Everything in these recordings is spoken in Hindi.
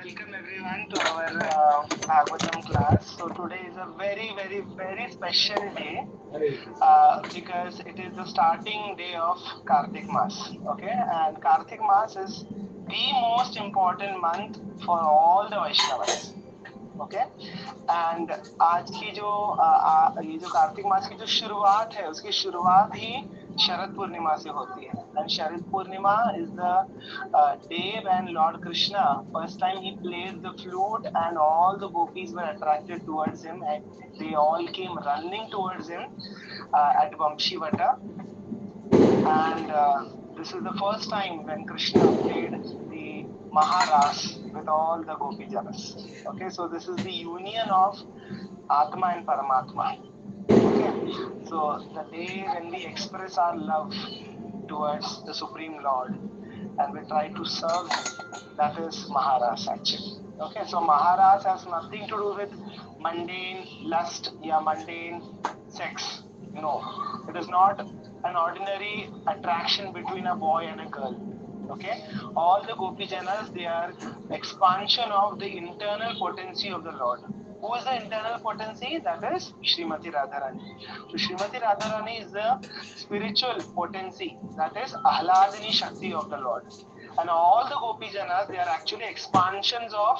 welcome everyone to our Bhagavatam class. So today is a very special day because it is the starting day of Kartik Mas. Okay, and Kartik Mas is the most important month for all the Vaishnavas. Okay and आज की जो ये जो कार्तिक मास की जो शुरुआत है उसकी शुरुआत ही शरद पूर्णिमा से होती है and Sharad Purnima is the day when Lord Krishna first time he played the flute and all the gopis were attracted towards him and they all came running towards him at Vamshivata and this is the first time when Krishna played the Maharas with all the Gopi Janas. Okay, so this is the union of Atma and Paramatma. Okay, so the day when we express our love towards the Supreme Lord and we try to serve Him, that is Maharas actually. Okay, so Maharas has nothing to do with mundane lust or mundane sex. No, it is not an ordinary attraction between a boy and a girl. Okay, all the Gopi Janas, they are expansion of the internal potency of the Lord. Who is the internal potency? That is Srimati Radharani. So Srimati Radharani is the spiritual potency, that is Ahladini Shakti of the Lord. And all the Gopi Janas, they are actually expansions of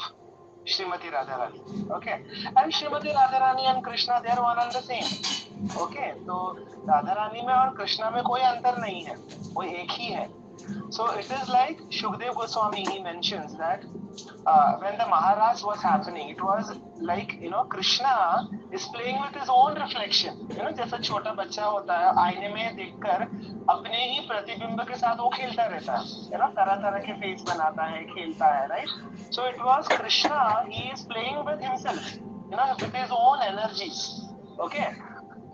Srimati Radharani. Okay, and Srimati Radharani and Krishna, they are one and the same. Okay, तो राधा रानी में और कृष्णा में कोई अंतर नहीं है, वो एक ही है. So it is like Shukdev Goswami, he mentions that when the Maharaj was happening, it was like, Krishna is playing with his own reflection. जैसा छोटा बच्चा होता है आईने में देखकर अपने ही प्रतिबिंब के साथ वो खेलता रहता है, तरह तरह के फेस बनाता है, खेलता है, right? So it was Krishna, he is playing with himself, with his own energies. Okay.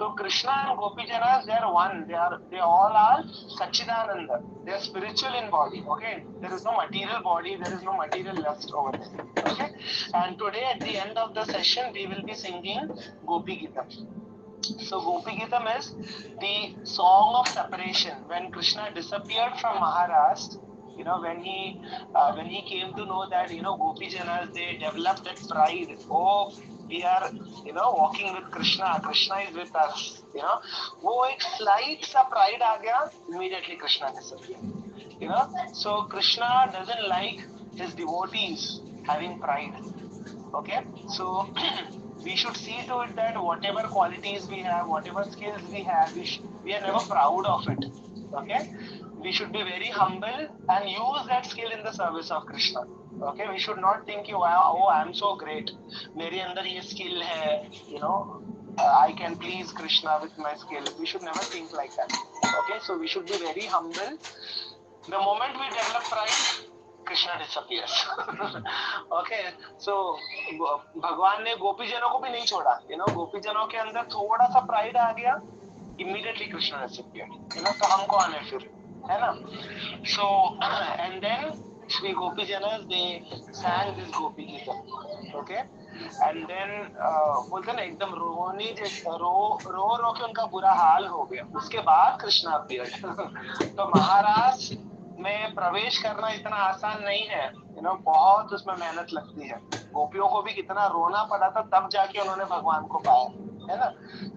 So Krishna and Gopi Janas, they are one. They all are Sachidananda. They are spiritual in body. Okay, there is no material body. There is no material lust over there. Okay, and today at the end of the session, we will be singing Gopi Gitam. So Gopi Gitam is the song of separation when Krishna disappeared from Maharashtra. When he came to know that Gopi Janas, they developed that pride. Oh, we are walking with Krishna. Krishna is with us. वो एक slight सा pride आ गया. Immediately Krishna disappeared. So Krishna doesn't like his devotees having pride. Okay, so we should see to it that whatever qualities we have, whatever skills we have, we are never proud of it. Okay, we should be very humble and use that skill in the service of Krishna. Okay, we should not think, wow, oh, I am so great, मेरे अंदर ये skill है, I can please Krishna with my skill. We should never think like that. Okay, so we should be very humble. The moment we develop pride, Krishna disappears. Okay, so भगवान ने गोपीजनों को भी नहीं छोड़ा. गोपीजनों के अंदर थोड़ा सा प्राइड आ गया, immediately Krishna disappeared. तो हम कौन है फिर, है ना? So and then Shri Gopi Janas, they sang this Gopi Geetam. Okay, and then बोलते ना एकदम रोने जैसे रो के उनका बुरा हाल हो गया. उसके बाद कृष्णा appeared. तो महाराज में प्रवेश करना इतना आसान नहीं है. बहुत उसमें मेहनत लगती है. गोपियों को भी कितना रोना पड़ा था तब जाके उन्होंने भगवान को पाया, है ना?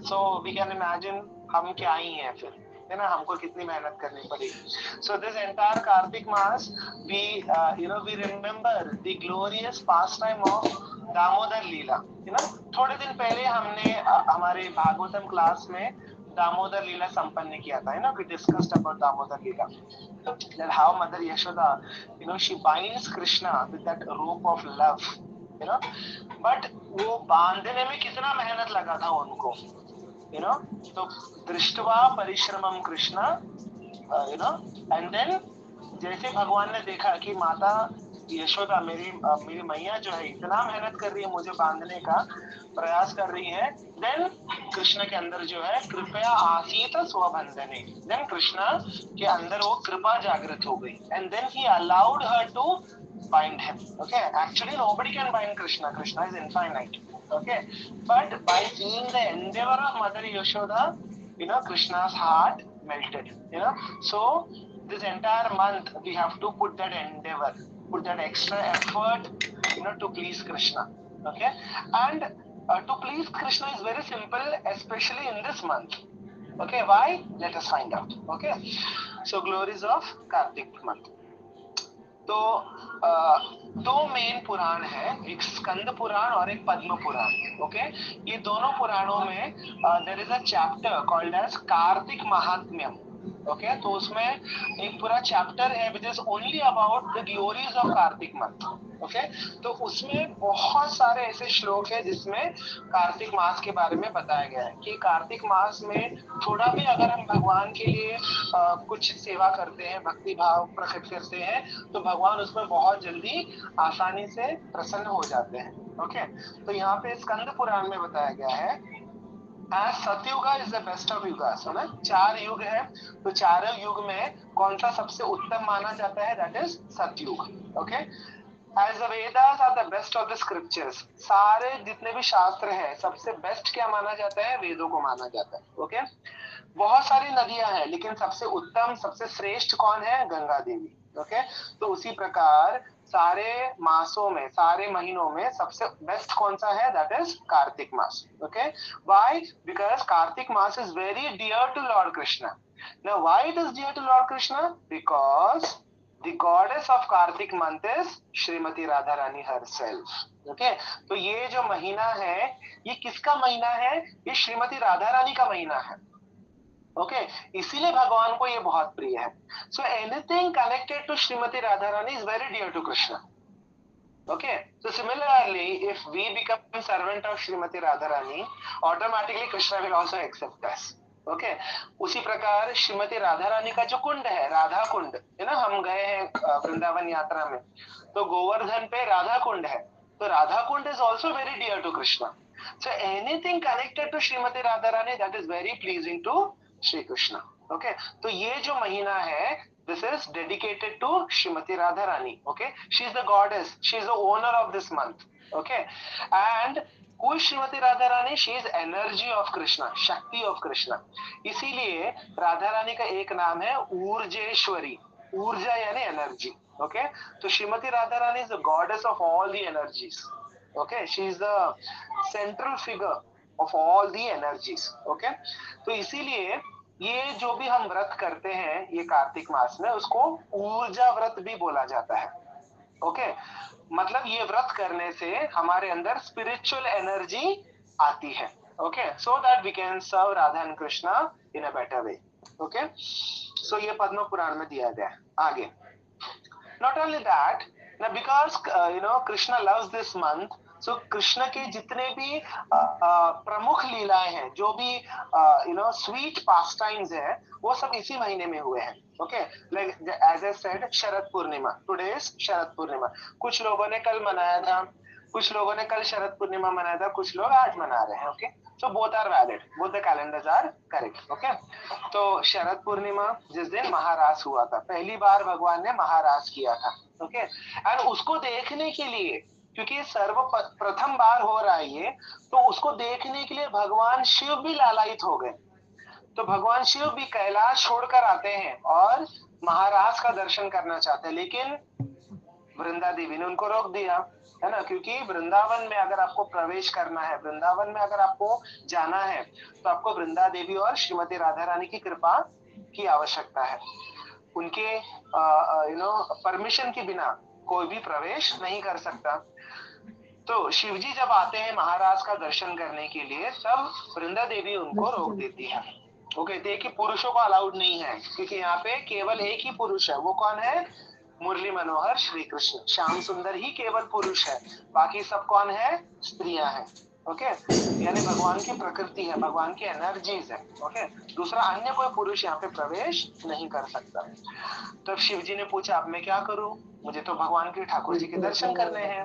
So we can imagine हम क्या ही हैं फिर, है ना? हमको कितनी मेहनत करनी पड़ेगी. So this entire Kartik Maas, we remember the glorious pastime of Damodar लीला. थोड़े दिन पहले हमने हमारे भागवतम क्लास में दामोदर लीला संपन्न किया था. We discussed about Damodar Leela, that how Mother Yashoda, she binds Krishna with that rope of love. But वो बांधने में कितना मेहनत लगा था उनको, तो दृष्टवा परिश्रमम कृष्णा, and then जैसे भगवान ने देखा कि माता यशोदा मेरी मैया जो है इतना मेहनत कर रही है, मुझे बांधने का प्रयास कर रही है, देन कृष्ण के अंदर जो है कृपया आसीत स्वबंधने, देन कृष्ण के अंदर वो कृपा जागृत हो गई, and then he allowed her to bind him. Okay, actually nobody can bind Krishna. Krishna is infinite. Okay, but by seeing the endeavor of Mother Yashoda, Krishna's heart melted. So this entire month we have to put that endeavor, put that extra effort, to please Krishna. Okay, and to please Krishna is very simple, especially in this month. Okay, why? Let us find out. Okay, so glories of Kartik month. तो दो मेन पुराण है, एक स्कंद पुराण और एक पद्म पुराण. ओके, ये दोनों पुराणों में there is a chapter called as Kartik Mahatmyam. Okay, तो उसमें एक पूरा चैप्टर है which is only about the glories of Kartik month. Okay, तो उसमें बहुत सारे ऐसे श्लोक है जिसमें कार्तिक मास के बारे में बताया गया है कि कार्तिक मास में थोड़ा भी अगर हम भगवान के लिए कुछ सेवा करते हैं, भक्ति भाव प्रकट करते हैं, तो भगवान उसमें बहुत जल्दी आसानी से प्रसन्न हो जाते हैं. ओके, तो यहाँ पे स्कंद पुराण में बताया गया है सतयुगा is the best of yugas. है ना, 4 युग है, तो चारों युग में कौन सा सबसे उत्तम माना जाता है? दैट इज सतयुग. Okay, As the Vedas are the best of the scriptures, सारे जितने भी शास्त्र हैं सबसे बेस्ट क्या माना जाता है? वेदों को माना जाता है. ओके, बहुत सारी नदियां हैं लेकिन सबसे उत्तम सबसे श्रेष्ठ कौन है? गंगा देवी. ओके, तो उसी प्रकार सारे मासों में सारे महीनों में सबसे बेस्ट कौन सा है? That is Kartik mas. Okay, why? Because Kartik mas is very dear to lord Krishna. Now why it is dear to lord Krishna? Because The goddess of Kartik month is Shrimati Radha Rani herself. Okay, तो ये जो महीना है ये किसका महीना है? ये श्रीमती राधा रानी का महीना है. ओके, इसीलिए भगवान को ये बहुत प्रिय है. So anything connected to Shrimati Radha Rani is very dear to Krishna. Okay, so similarly, if we become a servant of Srimati Radharani, automatically Krishna will also accept us. Okay, उसी प्रकार श्रीमती राधा रानी का जो कुंड है, राधा कुंड है ना, हम गए हैं वृंदावन यात्रा में, तो गोवर्धन पे राधा कुंड है, तो Radha Kund is also very dear to Krishna. So anything connected to Shrimati Radha Rani that is very pleasing to Shri Krishna. Okay, तो ये जो महीना है this is dedicated to Srimati Radharani. Okay, she is the goddess, she is the owner of this month. Okay, and who is Srimati Radharani? She is energy of Krishna, Shakti of Krishna. इसीलिए राधा रानी का एक नाम है ऊर्जेश्वरी. ऊर्जा यानी एनर्जी. ओके, तो Shrimati Radha Rani is the goddess of all the energies. Okay, she is the central figure of all the energies. Okay, तो इसीलिए ये जो भी हम व्रत करते हैं ये कार्तिक मास में, उसको ऊर्जा व्रत भी बोला जाता है. ओके, मतलब ये व्रत करने से हमारे अंदर स्पिरिचुअल एनर्जी आती है. Okay, so that we can serve Radha and Krishna in a better way. Okay, so ये पद्म पुराण में दिया गया है. आगे, not only that, because Krishna loves this month, so Krishna के जितने भी प्रमुख लीलाएं हैं, जो भी स्वीट पास टाइम्स है, वो सब इसी महीने में हुए हैं. Okay, like as I said, Sharad Purnima, today is Sharad Purnima. कुछ लोगों ने कल मनाया था, कुछ लोगों ने कल शरद पूर्णिमा मनाया था, कुछ लोग आज मना रहे हैं. Okay, so both are valid, both the calendars are correct. Okay, तो शरद पूर्णिमा जिस दिन महारास हुआ था, पहली बार भगवान ने महारास किया था. ओके, एंड उसको देखने के लिए, क्योंकि सर्व प्रथम बार हो रहा है ये, तो उसको देखने के लिए भगवान शिव भी लालायित हो गए. तो भगवान शिव भी कैलाश छोड़कर आते हैं और महाराज का दर्शन करना चाहते हैं, लेकिन वृंदा देवी ने उनको रोक दिया, है ना, क्योंकि वृंदावन में अगर आपको प्रवेश करना है, वृंदावन में अगर आपको जाना है, तो आपको वृंदा देवी और श्रीमती राधा रानी की कृपा की आवश्यकता है. उनके परमिशन के बिना कोई भी प्रवेश नहीं कर सकता. तो शिवजी जब आते हैं महाराज का दर्शन करने के लिए, तब वृंदा देवी उनको रोक देती है. वो कहते हैं कि पुरुषों को अलाउड नहीं है, क्योंकि यहाँ पे केवल एक ही पुरुष है. वो कौन है? मुरली मनोहर श्री कृष्ण, श्याम सुंदर ही केवल पुरुष है, बाकी सब कौन है? स्त्रियां हैं. ओके, यानी भगवान की प्रकृति है, भगवान की एनर्जीज है. ओके, दूसरा अन्य कोई पुरुष यहाँ पे प्रवेश नहीं कर सकता. तब शिवजी ने पूछा, अब मैं क्या करूं, मुझे तो भगवान के ठाकुर जी के दर्शन करने हैं.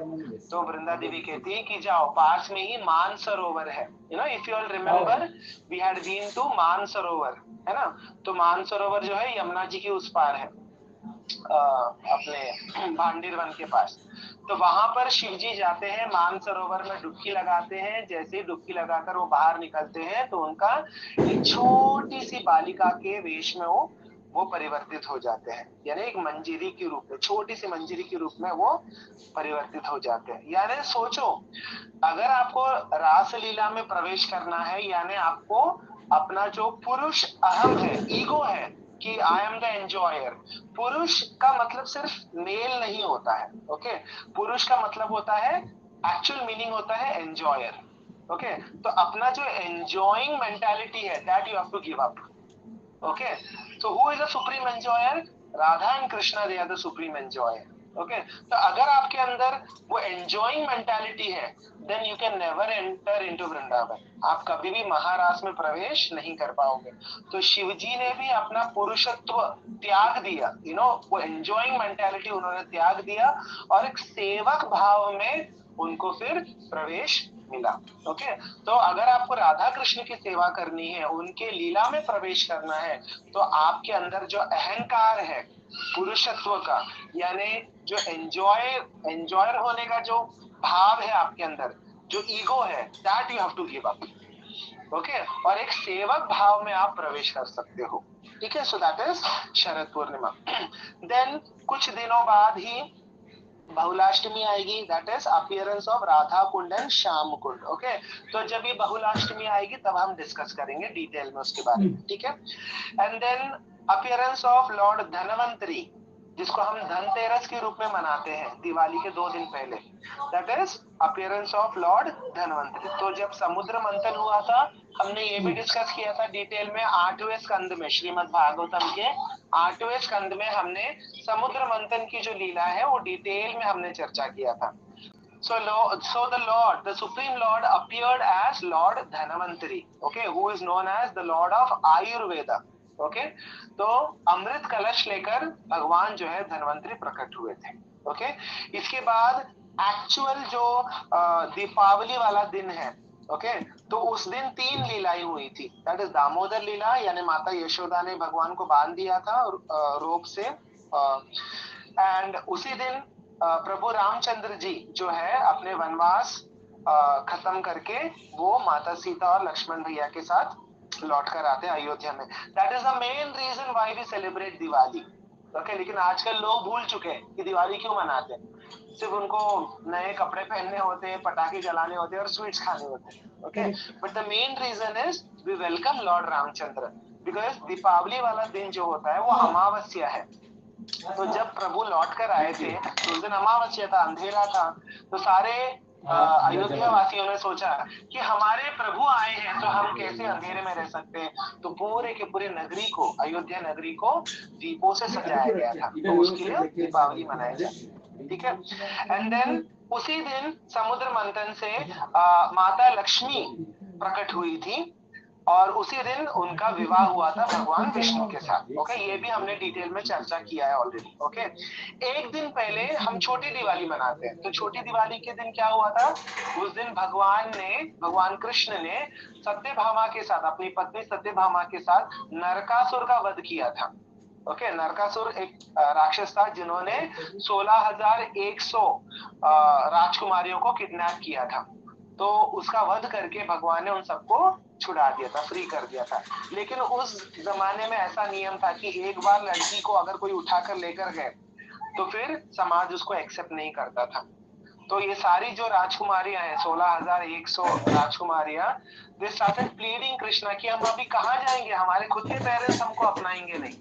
तो वृंदा देवी कहती है कि जाओ, पास में ही मान सरोवर है. If you all remember, we had been to Mansarovar, है ना. तो मान सरोवर जो है यमुना जी के उस पार है, अपने भांडीर वन के पास. तो वहां पर शिवजी जाते हैं, मान सरोवर में डुबकी लगाते हैं. जैसे ही डुबकी लगाकर वो बाहर निकलते हैं, तो उनका एक छोटी सी बालिका के वेश में वो वो परिवर्तित हो जाते हैं, यानी एक मंजीरी के रूप में, छोटी सी मंजीरी के रूप में वो परिवर्तित हो जाते हैं। यानी सोचो, अगर आपको रासलीला में प्रवेश करना है, यानी आपको अपना जो पुरुष अहम है, ईगो है कि आई एम द एंजॉयर। पुरुष का मतलब सिर्फ मेल नहीं होता है, ओके। पुरुष का मतलब होता है, एक्चुअल मीनिंग होता है एंजॉयर, ओके। तो अपना जो एंजॉइंग मेंटालिटी है, that you have to give up, okay. So who is the supreme enjoyer? Radha and Krishna, they are the supreme enjoyer, okay. तो अगर आपके अंदर वो एंजॉइंग मेंटालिटी है, then you can never enter into Vrindavan. आप कभी भी महारास में प्रवेश नहीं कर पाओगे। तो शिव जी ने भी अपना पुरुषत्व त्याग दिया, यू नो, वो एंजॉइंग मेंटालिटी उन्होंने त्याग दिया, और एक सेवक भाव में उनको फिर प्रवेश मिला, ओके। तो अगर आपको राधा कृष्ण की सेवा करनी है, उनके लीला में प्रवेश करना है, तो आपके अंदर जो अहंकार है पुरुषत्व का, यानी जो एंजॉयर होने का जो भाव है आपके अंदर, जो ईगो है, that you have to give up, okay. और एक सेवक भाव में आप प्रवेश कर सकते हो, ठीक है। So that is Sharad Purnima. Then कुछ दिनों बाद ही बहुलाष्टमी आएगी, that is appearance of Radha Kund and Shyam Kund, okay. तो जब ये बहुलाष्टमी आएगी तब हम डिस्कस करेंगे डिटेल में उसके बारे में, ठीक है। And then appearance of lord Dhanvantari, जिसको हम धनतेरस के रूप में मनाते हैं दिवाली के 2 दिन पहले, that is appearance of lord Dhanvantari. तो जब समुद्र मंथन हुआ था, हमने ये भी डिस्कस किया था डिटेल में 8वें स्कंद में, श्रीमद् भागवतम के 8वें स्कंद में हमने समुद्र मंथन की जो लीला है वो डिटेल में हमने चर्चा किया था। So the Lord, the Supreme Lord appeared as Lord Dhanvantari, okay, who is known as the Lord of Ayurveda, okay. तो अमृत कलश लेकर भगवान जो है धन्वंतरी प्रकट हुए थे, okay. इसके बाद एक्चुअल जो दीपावली वाला दिन है, ओके, तो उस दिन 3 लीलाएं हुई थी, दैट इज दामोदर लीला, यानी माता यशोदा ने भगवान को बांध दिया था रोप से, एंड उसी दिन प्रभु रामचंद्र जी जो है अपने वनवास खत्म करके वो माता सीता और लक्ष्मण भैया के साथ लौट कर आते हैं अयोध्या में। That is the main reason why we celebrate Diwali, okay. लेकिन आजकल लोग भूल चुके हैं कि दिवाली क्यों मनाते हैं। सिर्फ उनको नए कपड़े पहनने होते हैं, पटाखे जलाने होते हैं और स्वीट्स खाने होते हैं, okay. But the main reason is we welcome lord Ramchandra, because Deepavali वाला दिन जो होता है वो अमावस्या है। तो जब प्रभु लौट कर आए थे तो उस दिन अमावस्या था, अंधेरा था। तो सारे अयोध्या वासियों ने सोचा कि हमारे प्रभु आए हैं तो हम कैसे अंधेरे में रह सकते हैं। तो पूरे के पूरे नगरी को, अयोध्या नगरी को दीपों से सजाया गया था। तो उसके लिए दीपावली मनाई जाती है, ठीक है। एंड देन उसी दिन समुद्र मंथन से माता लक्ष्मी प्रकट हुई थी, और उसी दिन उनका विवाह हुआ था भगवान विष्णु के साथ, ओके। ये भी हमने डिटेल में चर्चा किया है ऑलरेडी, ओके। एक दिन पहले हम छोटी दिवाली मनाते हैं। तो छोटी दिवाली के दिन क्या हुआ था? उस दिन भगवान कृष्ण ने सत्यभामा के साथ, अपनी पत्नी सत्यभामा के साथ नरकासुर का वध किया था, ओके। नरकासुर एक राक्षस था जिन्होंने 16,100 राजकुमारियों को किडनैप किया था। तो उसका वध करके भगवान ने उन सबको छुड़ा दिया था, फ्री कर दिया था। लेकिन उस जमाने में ऐसा नियम था कि एक बार लड़की को अगर कोई उठाकर लेकर गए तो फिर समाज उसको एक्सेप्ट नहीं करता था। तो ये सारी जो राजकुमारियां हैं, 16,100 राजकुमारियां, दे स्टार्टेड प्लीडिंग कृष्णा कि हम अभी कहाँ जाएंगे, हमारे खुद के पेरेंट्स हमको अपनाएंगे नहीं।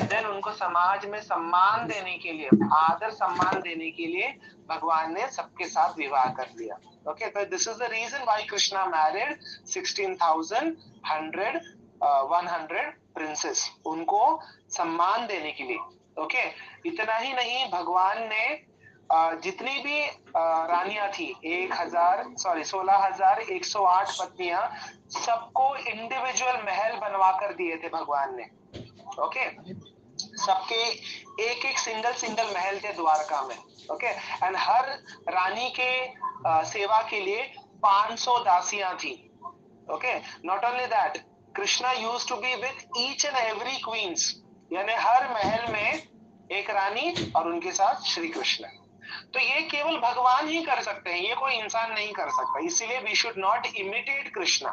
देन उनको समाज में सम्मान देने के लिए, आदर सम्मान देने के लिए भगवान ने सबके साथ विवाह कर लिया, ओके। तो this is the reason why Krishna married 16,100 princess, उनको सम्मान देने के लिए, ओके। इतना ही नहीं, भगवान ने जितनी भी रानियां थी 16,108 पत्नियां, सबको इंडिविजुअल महल बनवा कर दिए थे भगवान ने, ओके। सबके एक एक सिंगल महल थे द्वारका में, ओके। एंड हर रानी के सेवा के लिए 500 दासियां थी, okay. Not only that, Krishna used to be with each and every queens, यानी हर महल में एक रानी और उनके साथ श्री कृष्ण। तो ये केवल भगवान ही कर सकते हैं, ये कोई इंसान नहीं कर सकता। इसीलिए we should not imitate Krishna,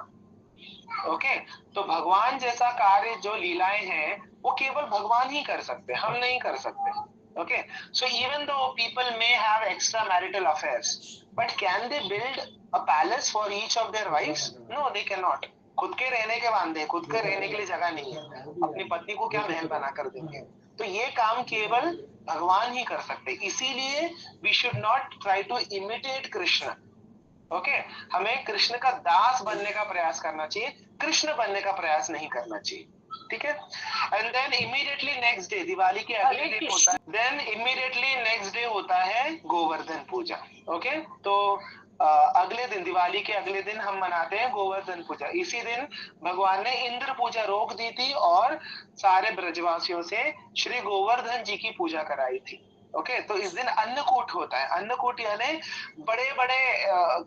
okay. तो भगवान जैसा कार्य जो लीलाएं हैं वो केवल भगवान ही कर सकते, हम नहीं कर सकते। Okay, so even though people may have extra marital affairs, but can they build a palace for each of their wifes? No, they can not. खुद के रहने के वांदे, खुद के रहने के लिए जगह नहीं है, अपनी पत्नी को क्या महल बना कर देंगे? तो ये काम केवल भगवान ही कर सकते। इसीलिए we should not try to imitate Krishna. Okay, हमें कृष्ण का दास बनने का प्रयास करना चाहिए, कृष्ण बनने का प्रयास नहीं करना चाहिए। ठीक है। And then immediately next day, Diwali के अगले दिन होता है, देन इमीडिएटली नेक्स्ट डे होता है गोवर्धन पूजा। ओके, तो अगले दिन, दिवाली के अगले दिन हम मनाते हैं गोवर्धन पूजा। इसी दिन भगवान ने इंद्र पूजा रोक दी थी और सारे ब्रजवासियों से श्री गोवर्धन जी की पूजा कराई थी। ओके, तो इस दिन अन्नकूट होता है। अन्नकूट यानी बड़े बड़े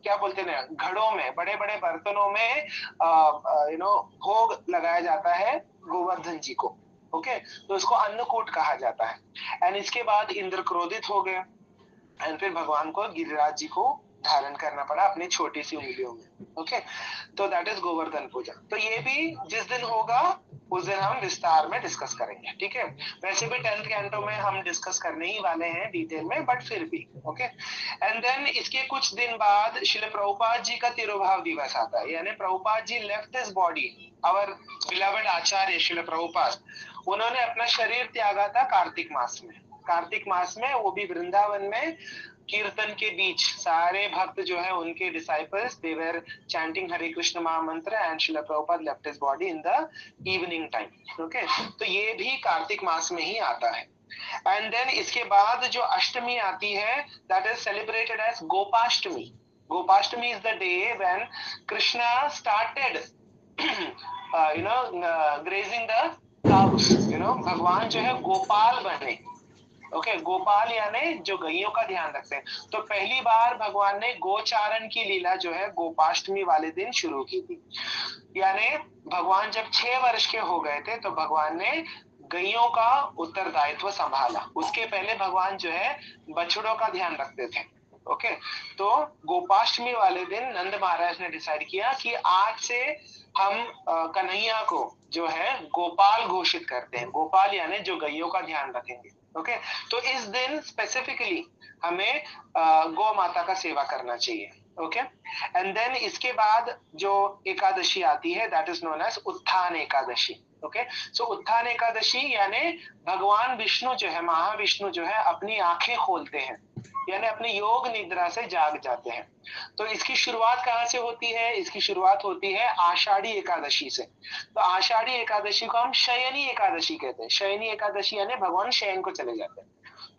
क्या बोलते हैं, घड़ों में, बड़े बड़े बर्तनों में भोग लगाया जाता है गोवर्धन जी को। ओके, तो इसको अन्नकूट कहा जाता है। एंड इसके बाद इंद्र क्रोधित हो गए एंड फिर भगवान को गिरिराज जी को धारण करना पड़ा अपनी छोटी सी उंगलियों में। ओके, तो दैट इज गोवर्धन पूजा। तो ये भी जिस दिन होगा उस दिन हम विस्तार में डिस्कस करेंगे। ठीक है, वैसे भी 10th कैंटो में हम डिस्कस करने ही वाले हैं डिटेल में, बट फिर भी। ओके, एंड देन इसके कुछ दिन बाद श्रील प्रभुपाद जी का तिरुभाव दिवस आता है, यानी Prabhupada ji left his body, our beloved acharya Srila Prabhupada, उन्होंने अपना शरीर त्यागा था कार्तिक मास में। कार्तिक मास में, वो भी वृंदावन में कीर्तन के बीच, सारे भक्त जो है उनके डिसाइपल्स, दे वर चैंटिंग हरे कृष्ण महामंत्र and Srila Prabhupada left his body in the evening time. Okay, तो ये भी कार्तिक मास में ही आता है। एंड देन इसके बाद जो अष्टमी आती है, that is celebrated as Gopashtami. Gopashtami is the day when Krishna started grazing the cows. भगवान जो है गोपाल बने। ओके, गोपाल यानी जो गैयों का ध्यान रखते हैं। तो पहली बार भगवान ने गोचारण की लीला जो है गोपाष्टमी वाले दिन शुरू की थी। यानी भगवान जब 6 वर्ष के हो गए थे तो भगवान ने गैयों का उत्तरदायित्व संभाला। उसके पहले भगवान जो है बछड़ों का ध्यान रखते थे। ओके, तो गोपाष्टमी वाले दिन नंद महाराज ने डिसाइड किया कि आज से हम कन्हैया को जो है गोपाल घोषित करते हैं। गोपाल यानी जो गैयों का ध्यान रखेंगे। ओके, तो इस दिन स्पेसिफिकली हमें गौ माता का सेवा करना चाहिए। ओके, एंड देन इसके बाद जो एकादशी आती है, दैट इज नोन एज उत्थान एकादशी। ओके, सो उत्थान एकादशी यानी भगवान विष्णु जो है, महाविष्णु जो है, अपनी आंखें खोलते हैं, यानी अपनी योग निद्रा से जाग जाते हैं। तो इसकी शुरुआत कहाँ से होती है? इसकी शुरुआत होती है आषाढ़ी एकादशी से। तो आषाढ़ी एकादशी को हम शयनी एकादशी कहते हैं। शयनी एकादशी यानी भगवान शयन को चले जाते हैं,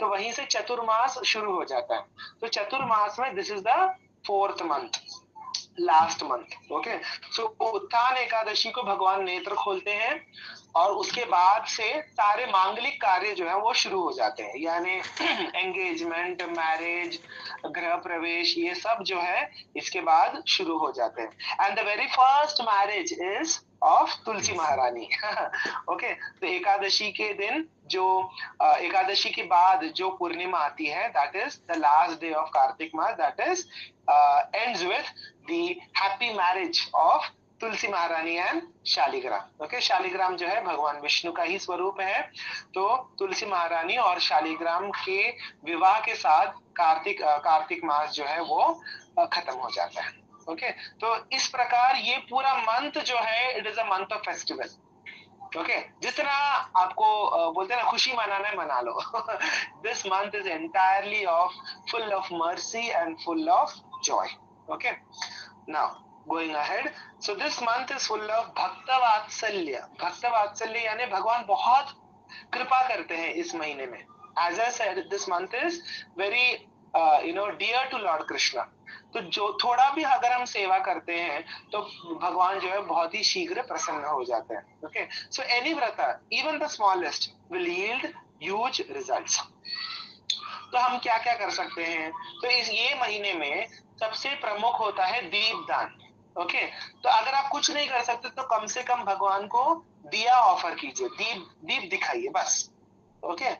तो वहीं से चतुर्मास शुरू हो जाता है। तो चतुर्मास में this is the 4th month, last month. Okay, so Utthana Ekadashi को भगवान नेत्र खोलते हैं और उसके बाद से सारे मांगलिक कार्य जो है वो शुरू हो जाते हैं, यानी एंगेजमेंट, मैरिज, गृह प्रवेश, ये सब जो है इसके बाद शुरू हो जाते हैं। And the very first marriage is of Tulsi Maharani. Okay, तो एकादशी के दिन जो एकादशी के बाद जो पूर्णिमा आती है, that is the last day of Kartik Maas, that is ends with the happy marriage of Tulsi Maharani and Shaligram. Okay, Shaligram जो है भगवान विष्णु का ही स्वरूप है। तो तुलसी महारानी और शालिग्राम के विवाह के साथ कार्तिक मास जो है वो खत्म हो जाता है। ओके, तो इस प्रकार ये पूरा मंथ जो है, it is a month of festival. Okay, जितना आपको बोलते हैं ना खुशी मनाना है, मना लो। This month is entirely of full of mercy and full of joy. Okay, now going ahead, so this month is full of भक्त वात्सल्य। भक्त वात्सल्य यानी भगवान बहुत कृपा करते हैं इस महीने में। As I said, this month is very dear to Lord Krishna। तो जो थोड़ा भी अगर हम सेवा करते हैं तो भगवान जो है बहुत ही शीघ्र प्रसन्न हो जाते हैं। Okay, so any vrata, even the smallest, will yield huge results. तो हम क्या क्या कर सकते हैं? तो ये महीने में सबसे प्रमुख होता है दीपदान। ओके, तो अगर आप कुछ नहीं कर सकते तो कम से कम भगवान को दिया ऑफर कीजिए, दीप दिखाइए बस। ओके,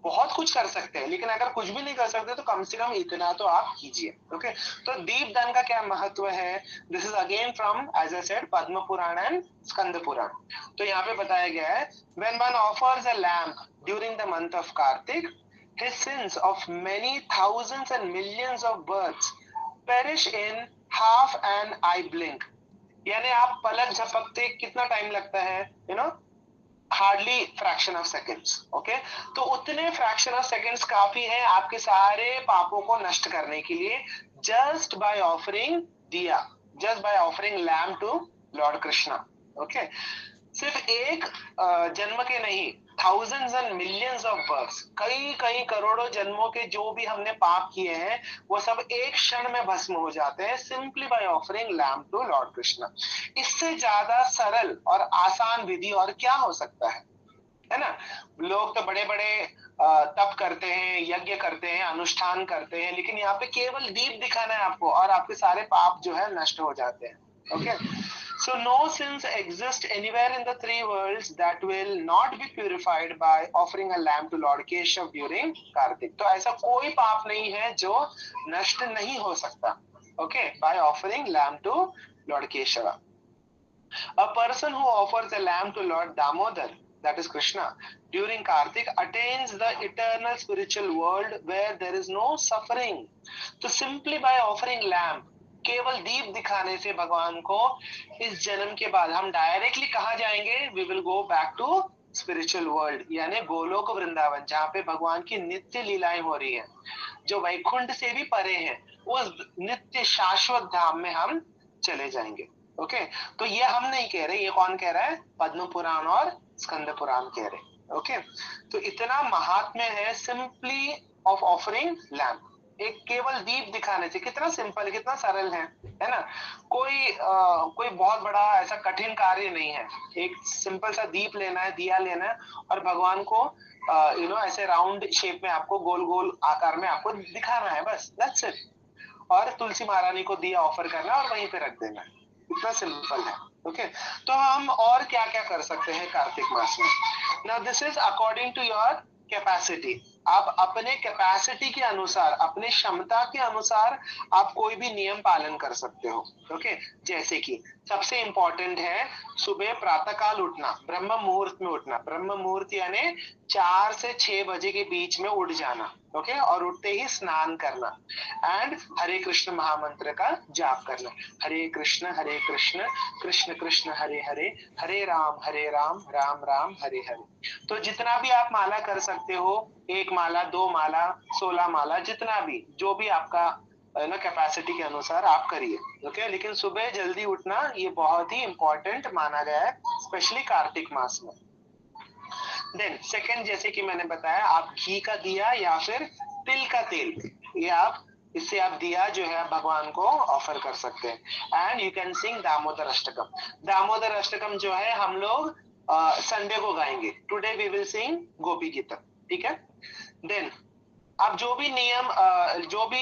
बहुत कुछ कर सकते हैं, लेकिन अगर कुछ भी नहीं कर सकते तो कम से कम इतना तो आप कीजिए। ओके, तो दीपदान का क्या महत्व है? This is again from, as I said, Padma Purana and Skanda Purana. तो यहाँ पे बताया गया है, when one offers a lamp during the month of Kartik, his sins of many thousands and millions of births perish in half an eye blink। यानी आप पलक झपकते कितना टाइम लगता है, hardly fraction of seconds. Okay, तो उतने फ्रैक्शन ऑफ सेकेंड्स काफी है आपके सारे पापों को नष्ट करने के लिए, just by offering diya, just by offering lamp to lord Krishna. Okay, सिर्फ एक जन्म के नहीं, thousands and millions of births, कई कई करोड़ों जन्मों के जो भी हमने पाप किए हैं वो सब एक क्षण में भस्म हो जाते हैं, simply by offering lamp to lord Krishna. इससे ज्यादा सरल और आसान विधि और क्या हो सकता है ना? लोग तो बड़े बड़े तप करते हैं, यज्ञ करते हैं, अनुष्ठान करते हैं, लेकिन यहाँ पे केवल दीप दिखाना है आपको और आपके सारे पाप जो है नष्ट हो जाते हैं। Okay, so no sins exist anywhere in the three worlds that will not be purified by offering a lamp to Lord Keshav during Kartik। तो ऐसा कोई पाप नहीं है जो नष्ट नहीं हो सकता, okay, by offering lamp to Lord Keshava। A person who offers a lamp to Lord Damodar, that is Krishna, during Kartik attains the eternal spiritual world where there is no suffering। तो simply by offering lamp, केवल दीप दिखाने से भगवान को इस जन्म के बाद हम डायरेक्टली कहाँ जाएंगे? We will go back to spiritual world, यानी गोलोक वृंदावन, जहाँ पे भगवान की नित्य लीलाएं हो रही है, जो वैकुंठ से भी परे है, उस नित्य शाश्वत धाम में हम चले जाएंगे। ओके, तो ये हम नहीं कह रहे, ये कौन कह रहा है? पद्म पुराण और स्कंद पुराण कह रहे। ओके, तो इतना महात्म्य है सिंपली ऑफ ऑफरिंग लैम्प, एक केवल दीप दिखाने से। कितना सिंपल, कितना सरल है ना? कोई बहुत बड़ा ऐसा कठिन कार्य नहीं है, एक सिंपल सा दीप लेना है, दिया लेना है और भगवान को ऐसे राउंड शेप में आपको गोल गोल आकार में आपको दिखाना है, बस, दैट्स इट। और तुलसी महारानी को दिया ऑफर करना और वहीं पे रख देना, इतना सिंपल है। ओके, तो हम और क्या क्या कर सकते हैं कार्तिक मास में? Now this is according to your capacity. आप अपने कैपेसिटी के अनुसार, अपने क्षमता के अनुसार आप कोई भी नियम पालन कर सकते हो। ओके, जैसे कि सबसे इंपॉर्टेंट है सुबह प्रातः काल उठना, ब्रह्म मुहूर्त में उठना। ब्रह्म मुहूर्त यानी 4 से 6 बजे के बीच में उठ जाना। ओके, और उठते ही स्नान करना एंड हरे कृष्ण महामंत्र का जाप करना। हरे कृष्ण कृष्ण कृष्ण हरे हरे, हरे राम राम राम हरे हरे। तो जितना भी आप माला कर सकते हो, 1 माला, 2 माला, 16 माला, जितना भी, जो भी आपका कैपेसिटी के अनुसार आप करिए। ओके, लेकिन सुबह जल्दी उठना ये बहुत ही इंपॉर्टेंट माना गया है, स्पेशली कार्तिक मास में। देन सेकंड, जैसे कि मैंने बताया, आप घी का दिया या फिर तिल का तेल, ये आप, इससे आप दिया जो है भगवान को ऑफर कर सकते हैं। And you can sing Damodar Ashtakam. Damodar Ashtakam जो है हम लोग संडे को गाएंगे। टुडे वी विल सिंग गोपी गीतम, ठीक है? देन आप जो भी नियम, जो भी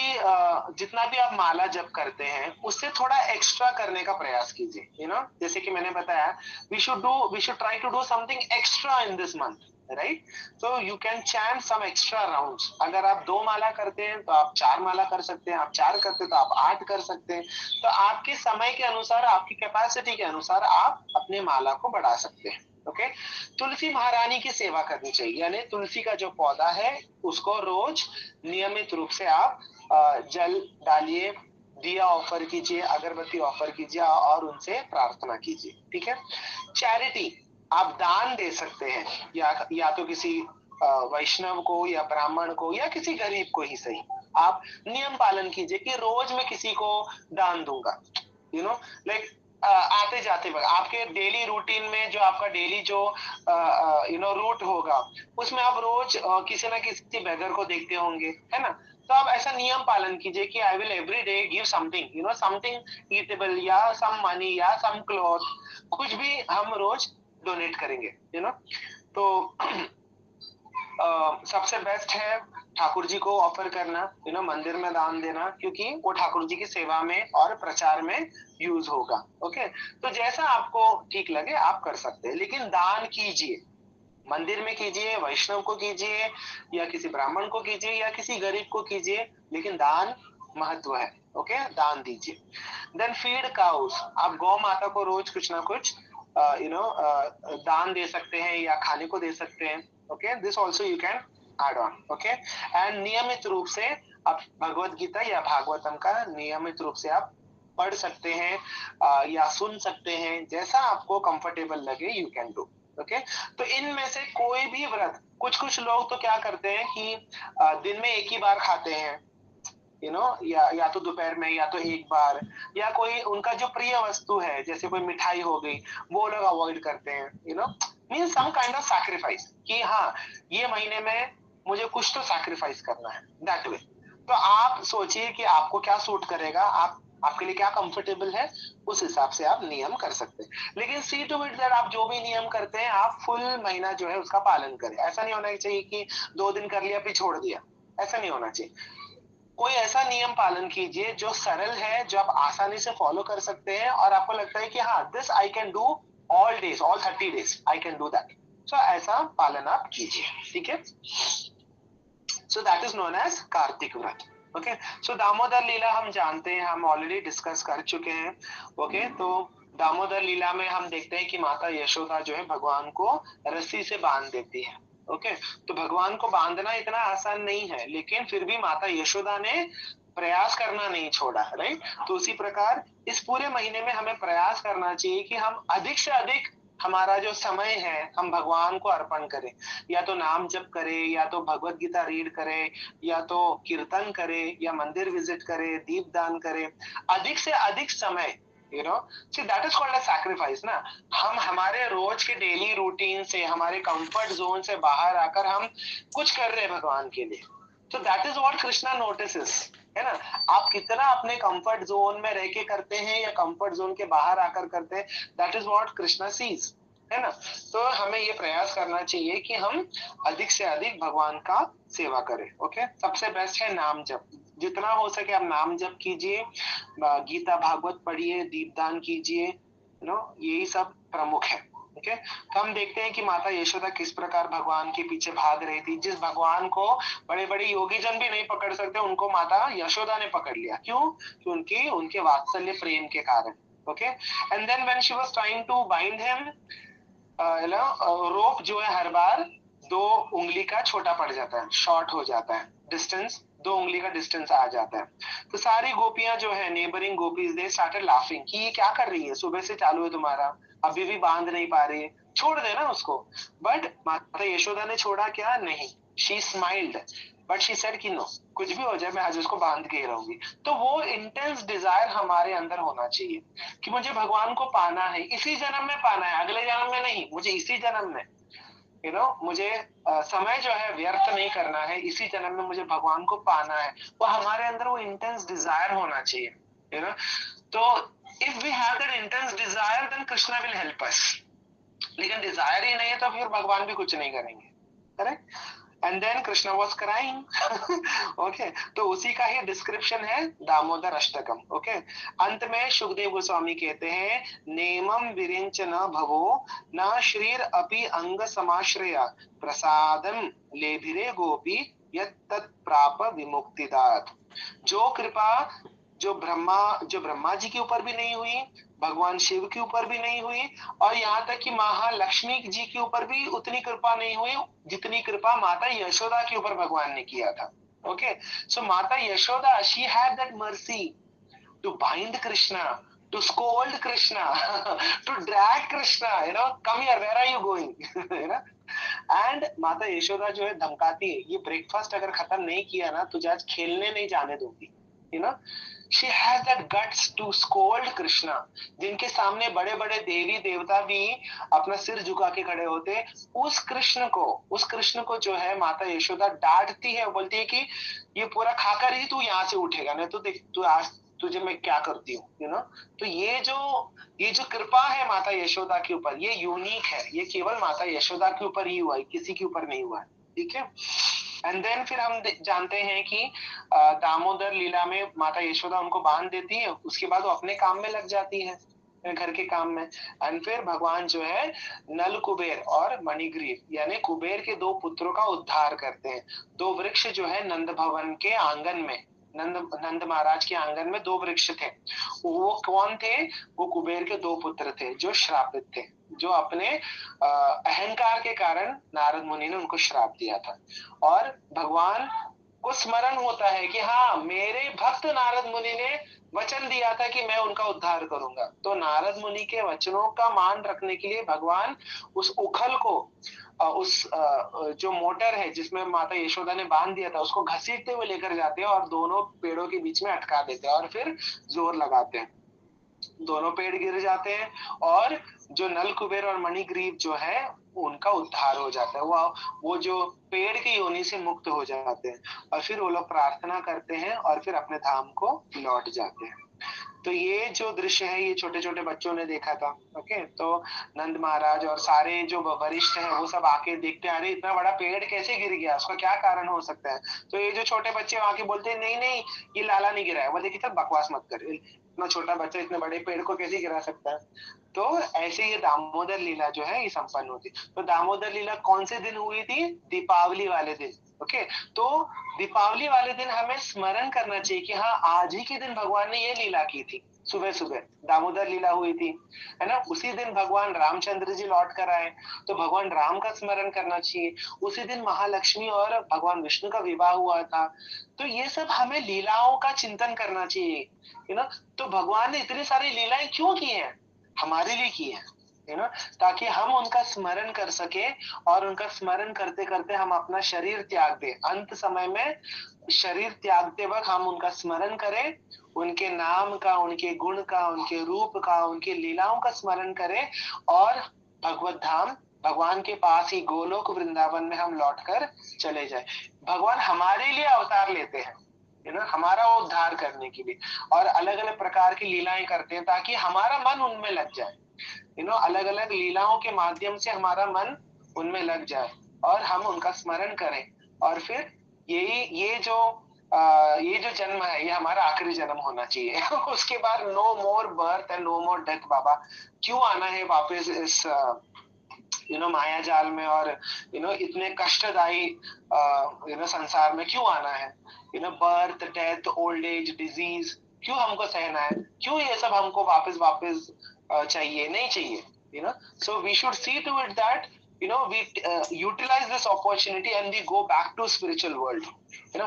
जितना भी आप माला जप करते हैं उससे थोड़ा एक्स्ट्रा करने का प्रयास कीजिए। जैसे कि मैंने बताया, we should try to do something extra in this month, right? So you can chant some extra rounds. अगर आप 2 माला करते हैं तो आप 4 माला कर सकते हैं, आप 4 करते हैं तो आप 8 कर सकते हैं। तो आपके समय के अनुसार, आपकी कैपेसिटी के अनुसार आप अपने माला को बढ़ा सकते हैं। ओके, तुलसी महारानी की सेवा करनी चाहिए, यानी तुलसी का जो पौधा है उसको रोज नियमित रूप से आप जल डालिए, दिया ऑफर कीजिए, अगरबत्ती ऑफर कीजिए और उनसे प्रार्थना कीजिए, ठीक है? चैरिटी, आप दान दे सकते हैं, या तो किसी वैष्णव को या ब्राह्मण को या किसी गरीब को ही सही। आप नियम पालन कीजिए कि रोज मैं किसी को दान दूंगा, लाइक आते जाते वक्त आपके डेली रूटीन में, जो आपका डेली जो रूट होगा, उसमें आप रोज किसी ना किसी बेगर को देखते होंगे, है ना? तो आप ऐसा नियम पालन कीजिए कि I will every day give something, something eatable, या सम मनी या सम क्लॉथ, कुछ भी हम रोज डोनेट करेंगे, तो सबसे बेस्ट है ठाकुर जी को ऑफर करना, मंदिर में दान देना, क्योंकि वो ठाकुर जी की सेवा में और प्रचार में यूज होगा। ओके, तो जैसा आपको ठीक लगे आप कर सकते हैं, लेकिन दान कीजिए, मंदिर में कीजिए, वैष्णव को कीजिए, या किसी ब्राह्मण को कीजिए, या किसी गरीब को कीजिए, लेकिन दान महत्व है। ओके, दान दीजिए। देन फीड काउस, आप गौ माता को रोज कुछ ना कुछ दान दे सकते हैं या खाने को दे सकते हैं। Okay, this also you can add on. Okay, and नियमित रूप से आप भगवत गीता या भागवतम का नियमित रूप से आप पढ़ सकते हैं या सुन सकते हैं, जैसा आपको कंफर्टेबल लगे यू कैन डू। ओके, तो इनमें से कोई भी व्रत, कुछ लोग तो क्या करते हैं कि दिन में एक ही बार खाते हैं, या तो दोपहर में, या तो एक बार, या कोई उनका जो प्रिय वस्तु है जैसे कोई मिठाई हो गई वो लोग अवॉइड करते हैं, mean some kind of sacrifice, कि हाँ ये महीने में मुझे कुछ तो सैक्रिफाइस करना है, दैट वे। तो आप सोचिए कि आपको क्या सूट करेगा, आपके लिए क्या कंफर्टेबल है, उस हिसाब से आप नियम कर सकते हैं। लेकिन सी टू इट दैट आप जो भी नियम करते हैं आप फुल महीना जो है उसका पालन करें। ऐसा नहीं होना चाहिए कि 2 दिन कर लिया फिर छोड़ दिया, ऐसा नहीं होना चाहिए। कोई ऐसा नियम पालन कीजिए जो सरल है, जो आप आसानी से फॉलो कर सकते हैं और आपको लगता है कि हाँ this I can do all days, all 30 days I can do that. So ऐसा पालन आप कीजिए, ठीक है। So that is known as Kartik vrat. Okay, सो दामोदर लीला हम जानते हैं, हम ऑलरेडी डिस्कस कर चुके हैं। ओके, तो दामोदर लीला में हम देखते हैं कि माता यशोदा जो है भगवान को रस्सी से बांध देती है। ओके, तो भगवान को बांधना इतना आसान नहीं है, लेकिन फिर भी माता यशोदा ने प्रयास करना नहीं छोड़ा, राइट। तो उसी प्रकार इस पूरे महीने में हमें प्रयास करना चाहिए कि हम अधिक से अधिक हमारा जो समय है हम भगवान को अर्पण करें। या तो नाम जप करें, या तो भगवत गीता रीड करें, या तो कीर्तन करें, या मंदिर विजिट करें, दीप दान करें, अधिक से अधिक समय, see that is called a sacrifice ना। हम हमारे रोज के डेली रूटीन से, हमारे कंफर्ट जोन से बाहर आकर हम कुछ कर रहे हैं भगवान के लिए। तो that is what Krishna notices, है ना। आप कितना अपने कंफर्ट जोन में रह के करते हैं या कंफर्ट जोन के बाहर आकर करते हैं, that is what Krishna sees, है ना। तो हमें ये प्रयास करना चाहिए कि हम अधिक से अधिक भगवान का सेवा करें। ओके, सबसे बेस्ट है नाम जप, जितना हो सके आप नाम जप कीजिए, गीता भागवत पढ़िए, दीपदान कीजिए, यही सब प्रमुख है। ओके, तो हम देखते हैं कि माता यशोदा किस प्रकार भगवान के पीछे भाग रही थी। जिस भगवान को बड़े बड़े योगी जन भी नहीं पकड़ सकते, उनको माता यशोदा ने पकड़ लिया। क्यों? क्योंकि उनके वात्सल्य प्रेम के कारण। Okay, and then when she was trying to bind him, rope जो है हर बार 2 उंगली का छोटा पड़ जाता है, शॉर्ट हो जाता है, डिस्टेंस 2 उंगली का डिस्टेंस आ जाता है। तो सारी गोपियां जो है, neighbouring gopis, they started laughing कि ये क्या कर रही है, सुबह से चालू है तुम्हारा, अभी भी बांध नहीं पा रही है, छोड़ देना उसको। बट माता यशोदा ने छोड़ा क्या? नहीं, she smiled, but she said कि नो, कुछ भी हो जाए मैं आज उसको बांध के ही रहूंगी। तो वो इंटेंस डिजायर हमारे अंदर होना चाहिए कि मुझे भगवान को पाना है, इसी जन्म में पाना है, अगले जन्म में नहीं, मुझे इसी जन्म में, मुझे समय जो है व्यर्थ नहीं करना है, इसी जन्म में मुझे भगवान को पाना है। वो हमारे अंदर वो इंटेंस डिजायर होना चाहिए, तो if we have that intense desire then Krishna will help us. लेकिन डिजायर ही नहीं है तो फिर भगवान भी कुछ नहीं करेंगे, correct. And then Krishna was crying. Okay, तो उसी का ही डिस्क्रिप्शन है दामोदर अष्टकम। ओके, अंत में सुखदेव गोस्वामी कहते हैं, नेमम विरिंच न भवो न श्रीर अपि अंग समाश्रया प्रसादम लेभिरे गोपी यत् तत् प्राप विमुक्तिदात। जो कृपा जो ब्रह्मा जी के ऊपर भी नहीं हुई, भगवान शिव के ऊपर भी नहीं हुई, और यहाँ तक कि महालक्ष्मी जी के ऊपर भी उतनी कृपा नहीं हुई जितनी कृपा माता यशोदा के ऊपर भगवान ने किया था। Okay, so Mata Yashoda, she had that mercy to bind Krishna, to scold Krishna, to drag Krishna, come here, where are you going, and Mata Yashoda जो है धमकाती है, ये ब्रेकफास्ट अगर खत्म नहीं किया ना तुझे आज खेलने नहीं जाने दूंगी, she has that guts to scold Krishna, जिनके सामने बड़े बड़े देवी देवता भी अपना सिर झुका के खड़े होते, उस कृष्ण को जो है माता यशोदा डांटती है, बोलती है कि ये पूरा खाकर ही तू यहाँ से उठेगा, नहीं तो देख तू आज तुझे मैं क्या करती हूँ, तो ये जो कृपा है माता यशोदा के ऊपर, ये यूनिक है, ये केवल माता यशोदा के ऊपर ही हुआ है, किसी के ऊपर नहीं हुआ है, ठीक है। एंड देन फिर हम जानते हैं कि दामोदर लीला में माता यशोदा उनको बांध देती है, उसके बाद वो अपने काम में लग जाती है, घर के काम में। एंड फिर भगवान जो है नल कुबेर और मणिग्रीव यानी कुबेर के दो पुत्रों का उद्धार करते हैं। दो वृक्ष जो है नंद भवन के आंगन में, नंद महाराज के आंगन में दो वृक्ष थे। वो कौन थे? वो कुबेर के दो पुत्र थे जो श्रापित थे, जो अपने अहंकार के कारण नारद मुनि ने उनको श्राप दिया था। और भगवान को स्मरण होता है कि हाँ, मेरे भक्त नारद मुनि ने वचन दिया था कि मैं उनका उद्धार करूंगा। तो नारद मुनि के वचनों का मान रखने के लिए भगवान उस उखल को, उस जो मोटर है जिसमें माता यशोदा ने बांध दिया था, उसको घसीटते हुए लेकर जाते हैं और दोनों पेड़ों के बीच में अटका देते हैं और फिर जोर लगाते हैं। दोनों पेड़ गिर जाते हैं और जो नल कुबेर और मणिग्रीव जो है उनका उद्धार हो जाता है। वो जो पेड़ की योनि से मुक्त हो जाते हैं और फिर वो लोग प्रार्थना करते हैं और फिर अपने धाम को लौट जाते हैं। तो ये जो दृश्य है ये छोटे छोटे बच्चों ने देखा था। ओके, तो नंद महाराज और सारे जो वरिष्ठ हैं वो सब आके देखते हैं, अरे इतना बड़ा पेड़ कैसे गिर गया, उसका क्या कारण हो सकता है। तो ये जो छोटे बच्चे आके बोलते हैं नहीं नहीं ये लाला नहीं गिरा है। वो देखिए चल बकवास मत कर, इतना छोटा बच्चा इतने बड़े पेड़ को कैसे गिरा सकता है। तो ऐसे ये दामोदर लीला जो है ये संपन्न होती। तो दामोदर लीला कौन से दिन हुई थी? दीपावली वाले दिन। ओके, तो दीपावली वाले दिन हमें स्मरण करना चाहिए कि हाँ, आज ही के दिन भगवान ने ये लीला की थी। सुबह सुबह दामोदर लीला हुई थी, है ना। उसी दिन भगवान रामचंद्र जी लौट कर आए, तो भगवान राम का स्मरण करना चाहिए। उसी दिन महालक्ष्मी और भगवान विष्णु का विवाह हुआ था। तो ये सब हमें लीलाओं का चिंतन करना चाहिए, है ना। तो भगवान ने इतनी सारी लीलाएं क्यों की हैं? हमारे लिए की है, ना, ताकि हम उनका स्मरण कर सके और उनका स्मरण करते करते हम अपना शरीर त्याग दें। अंत समय में शरीर त्यागते वक्त हम उनका स्मरण करें, उनके नाम का, उनके गुण का, उनके रूप का, उनके लीलाओं का स्मरण करें और भगवत धाम, भगवान के पास ही गोलोक वृंदावन में हम लौटकर चले जाए। भगवान हमारे लिए अवतार लेते हैं, है ना, हमारा उद्धार करने के लिए, और अलग अलग प्रकार की लीलाएं करते हैं ताकि हमारा मन उनमें लग जाए। अलग अलग लीलाओं के माध्यम से हमारा मन उनमें लग जाए और हम उनका स्मरण करें। और फिर ये जो जन्म है ये हमारा आखिरी जन्म होना चाहिए। उसके बाद no more birth and no more death. बाबा क्यों आना है वापस इस माया जाल में, और इतने कष्टदायी संसार में क्यों आना है। Birth, death, old age, disease क्यों हमको सहना है? क्यों ये सब हमको वापस वापस चाहिए? नहीं चाहिए। So we should see to it that we utilize this opportunity and we go back to spiritual world,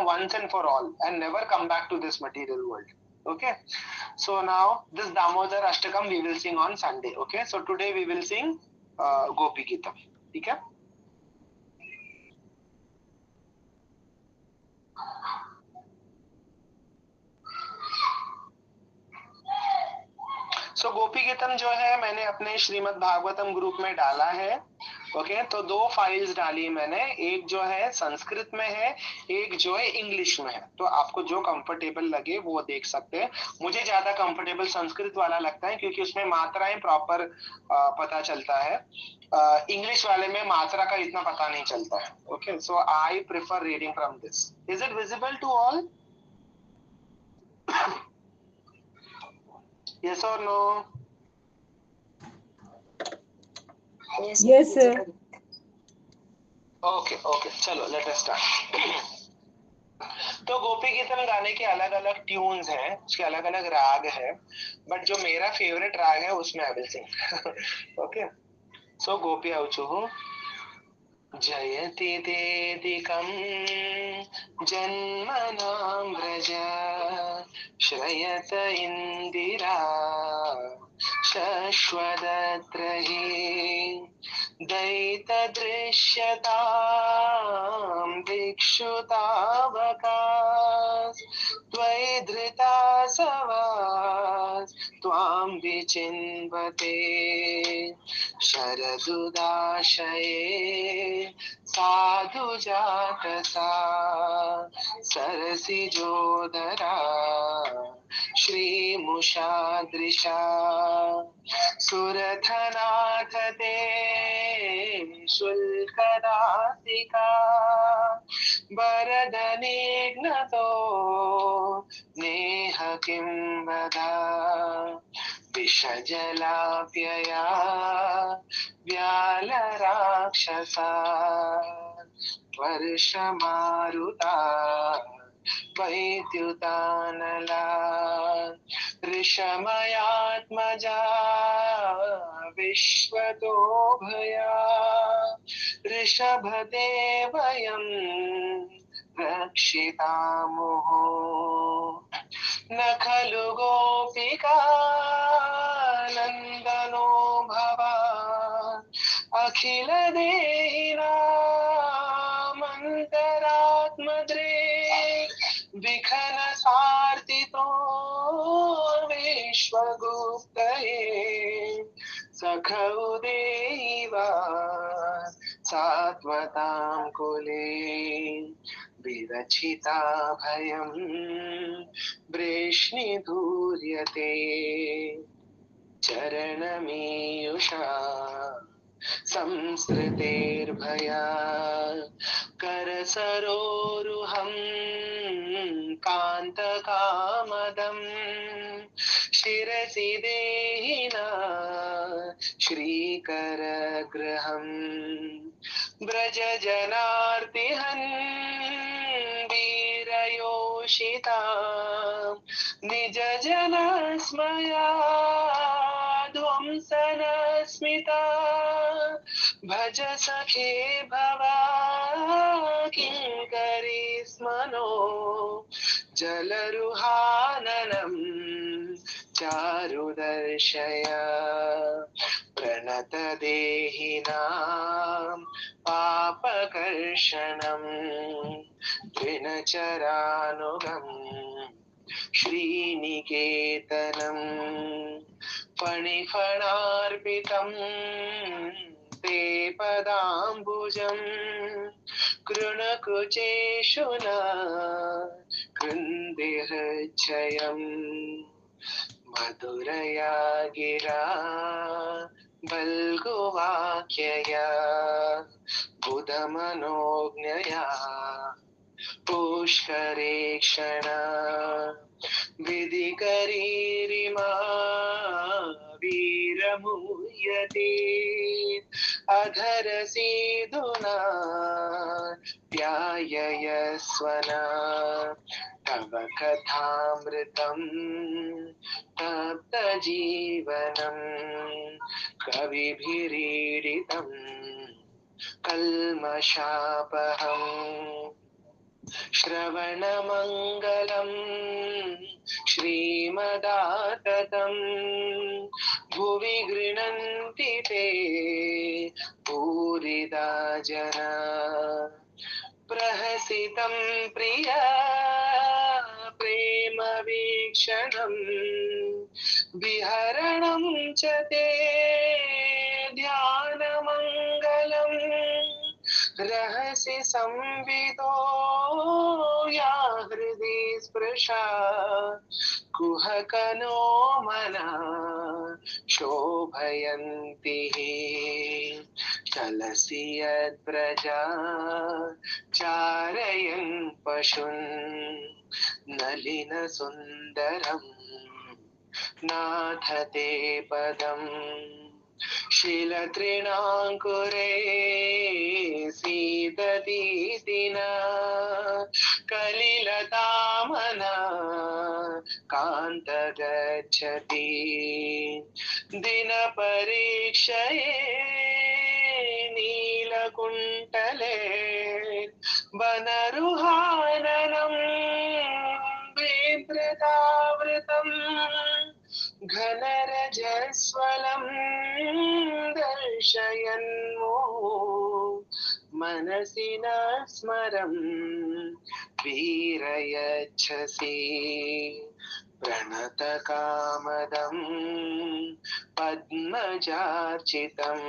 once and for all, and never come back to this material world. Okay, so now this Damodar Ashtakam we will sing on Sunday. Okay, so today we will sing Gopi Geetam. ठीक है? सो गोपी गीतम जो है मैंने अपने श्रीमद् भागवतम ग्रुप में डाला है। ओके, तो दो फाइल्स डाली मैंने, एक जो है संस्कृत में है, एक जो है इंग्लिश में है। तो आपको जो कंफर्टेबल लगे वो देख सकते हैं। मुझे ज्यादा कंफर्टेबल संस्कृत वाला लगता है क्योंकि उसमें मात्राएं प्रॉपर पता चलता है। इंग्लिश वाले में मात्रा का इतना पता नहीं चलता है। Okay, so I prefer reading from this. Is it visible to all? Yes or no? Yes, sir. Okay, चलो लेट अस स्टार्ट। तो गोपी गीतम गाने के अलग अलग ट्यून्स हैं, उसके अलग अलग राग है, बट जो मेरा फेवरेट राग है उसमें आई विल सिंग। ओके, सो गोपी औचुः जयति देदिकं जन्मनां व्रज श्रयत इन्दिरा शश्वदत्रहि दयितदृश्यतां भिक्षुतावकाश त्वयि धृता सवास त्वां विचिन्वते शरदुदाशये साधु जातसा सरसिजोदरा श्रीमुषादृशा सुरथनाथ ते शुल्कदासिका वरदनिघ्नतो नेह किं वदा विषजलाप्यया व्यालराक्षसा वर्षमारुता वैद्युतानला ऋषमयात्मजा विश्वतो भया ऋषभदेवयं रक्षितामुः न खलु गोपिका नन्दनो भवान् अखिल देहिनामन्तरात्मद्रे विखन सार्थितो विश्वगुप्तये सखौ देवा सात्वतां कुले विरचिता भयं वृष्णिधूर्यते चरणमीयुषा संसृतेर्भया करसरोरुहं कान्तकामदं शिरसि देहिना श्रीकरगृहं व्रजजनार्तिहन् वीरयोषिता निजजनस्मया ध्वंसनस्मिता भज सखे भवा किङ्करी स्मनो जलरुहाननं चारुदर्शय प्रणतदेहिनां पापकर्षणं दिनचरानुगं श्रीनिकेतनं फणिफणार्पितं ते पदाम्बुजं कृणकुचेषु न कृन्दिहृच्छयम् मधुरया गिरा बल्गुवाक्यया बुधमनोज्ञया पुष्करेक्षण विधिकरीरिमा वीरमुह्यते अधरसीधुना ध्याययस्वना तव कथामृतं तप्तजीवनं कविभिरीडितं कल्मषापहम् श्रवणमङ्गलं श्रीमदाततं भुवि गृह्णन्ति ते भूरिदा जना प्रहसितं प्रिया प्रेमवीक्षणं विहरणं च ते ध्यानमङ्गलम् रहसि संविदो या हृदि स्पृशा कुहकनो मना शोभयन्ति चलसि यद्व्रजा चारयन् पशुन् नलिनसुन्दरम् नाथ ते पदम् शीलतृणाङ्कुरे सीदतीतिना कलिलतामना कान्त गच्छति दिनपरीक्षये नीलकुण्टले वनरुहाननं बिभ्रतावृतम् घनरजस्वलं दर्शयन्मुहुः मनसि न स्मरं वीरयच्छसि प्रणतकामदं पद्मजार्चितं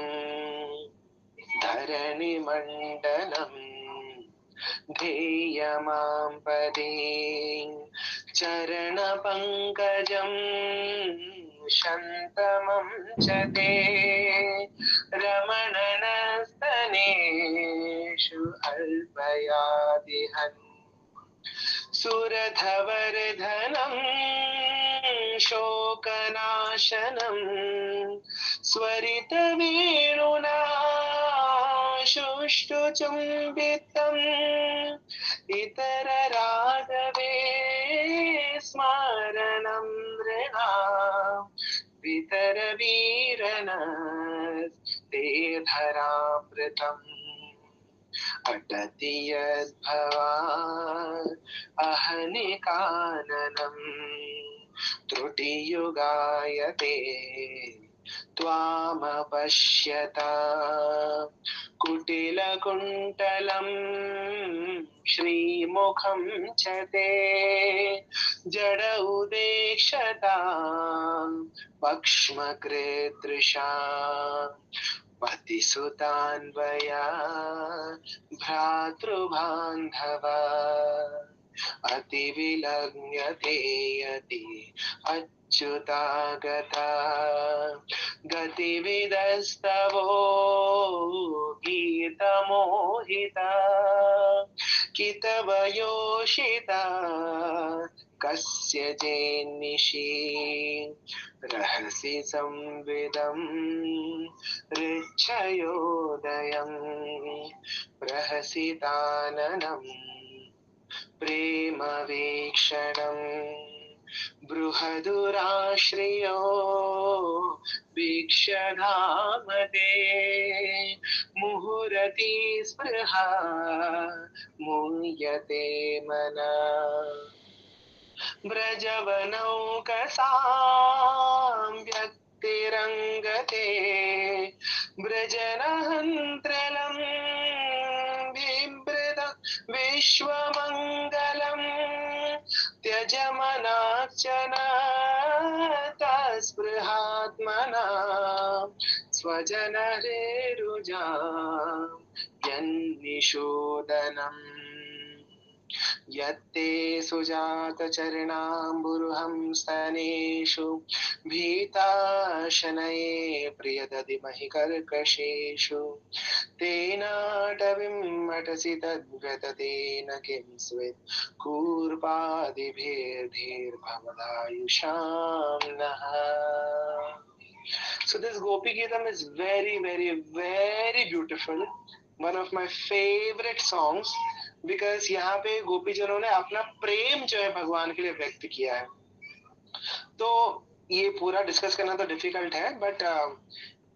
धरणिमण्डलम् ध्येयमां पदे चरणपङ्कजं शन्तमं च ते रमणनस्तनेषु अल्पयादिहन् सुरथवर्धनं शोक शोकनाशनम् स्वरितवेणुना सुष्ठुचुम्बितम् इतरराघवे स्मरणं नृणाम् वितरवीरनस्ते धरामृतम् अटति यद्भवान् अहनिकाननम् त्रुटियुगायते त्वामपश्यता कुटिलकुण्टलं श्रीमुखं च ते जड उदेक्षता पक्ष्मकृदृशा पतिसुतान्वया भ्रातृबान्धवा अतिविलग्न्यते यति अच्युतागता गतिविदस्तवो गीतमोहिता कितवयोषिता कस्य जेन्निशि रहसि संविदं ऋच्छयोदयम् प्रहसिताननम् प्रेम वीक्षणम् बृहदुराश्रियो वीक्ष्यधामते मुहुरति स्पृहा मुह्यते मना ब्रजवनौकसां व्यक्तिरङ्गते ब्रजनहन्त्रलं बिभ्रद विश्वमङ्गलम् त्यजमनार्चन तस्पृहात्मना स्वजनहृरुजा यन्निषूदनम् यत्ते सुजातचरणाम्बुरुहंस्तनेषु भीताशनये प्रियदधिमहि कर्कशेषु तेनाटवीं अटसि तद्व्यततेन किं स्वित् कूर्पादिभिर्धीर्भवदायुषां नः. So this Gopi Geetam is very, very, very beautiful. One of my favorite songs. Because यहाँ पे गोपी जनों ने अपना प्रेम जो है भगवान के लिए व्यक्त किया है. तो ये पूरा डिस्कस करना तो डिफिकल्ट है, बट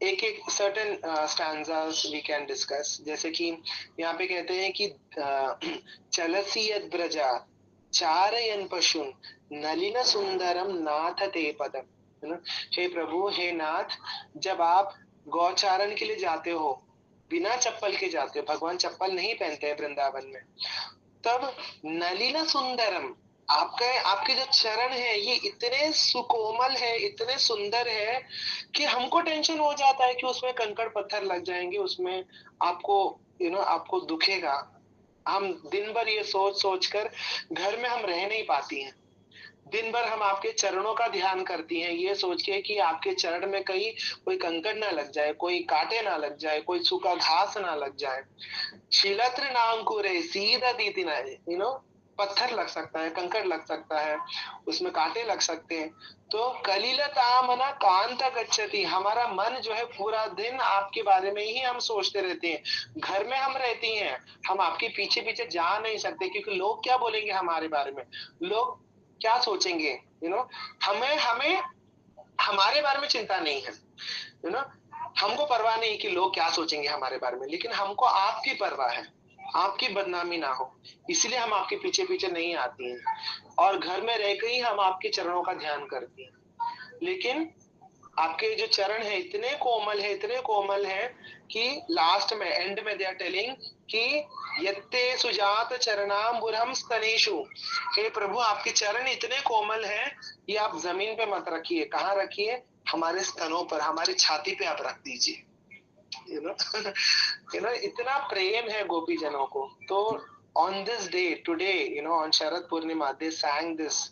एक एक certain stanzas we can discuss. जैसे कि यहाँ पे कहते हैं कि चलसी यद ब्रजा चारयन पशुन नलिन सुंदरम नाथ ते पदम. हे प्रभु, हे नाथ, जब आप गौचारण के लिए जाते हो, बिना चप्पल के जाते हो, भगवान चप्पल नहीं पहनते हैं वृंदावन में, तब नलिना सुंदरम, आपके जो चरण है ये इतने सुकोमल है, इतने सुंदर है कि हमको टेंशन हो जाता है कि उसमें कंकड़ पत्थर लग जाएंगे, उसमें आपको आपको दुखेगा. हम दिन भर ये सोच कर घर में हम रह नहीं पाती हैं. दिन भर हम आपके चरणों का ध्यान करती हैं ये सोच के कि आपके चरण में कहीं कोई कंकड़ ना लग जाए, कोई कांटे ना लग जाए, कोई सूखा घास ना लग जाए. शिलत्र नांकुरे सीधा दीति ना, पत्थर लग सकता है, कंकड़ लग सकता है, उसमें कांटे लग सकते हैं. तो कलिलता मना कांता गच्छति, हमारा मन जो है पूरा दिन आपके बारे में ही हम सोचते रहते हैं. घर में हम रहती हैं, हम आपके पीछे पीछे जा नहीं सकते क्योंकि लोग क्या बोलेंगे हमारे बारे में, लोग क्या सोचेंगे. हमें हमारे बारे में चिंता नहीं है. हमको परवाह नहीं कि लोग क्या सोचेंगे हमारे बारे में, लेकिन हमको आपकी परवाह है, आपकी बदनामी ना हो, इसलिए हम आपके पीछे पीछे नहीं आती हैं. और घर में रहकर ही हम आपके चरणों का ध्यान करती हैं. लेकिन आपके जो चरण है इतने कोमल है कि लास्ट में, एंड में दे आर टेलिंग कि यत्ते सुजात चरणाम्बुरम स्तनेषु, हे प्रभु आपके चरण इतने कोमल हैं, ये आप जमीन पे मत रखिए. कहाँ रखिए? हमारे स्तनों पर, हमारी छाती पे आप रख दीजिए. इतना प्रेम है गोपी जनों को. तो on this day today, on Sharad Purnima, they sang this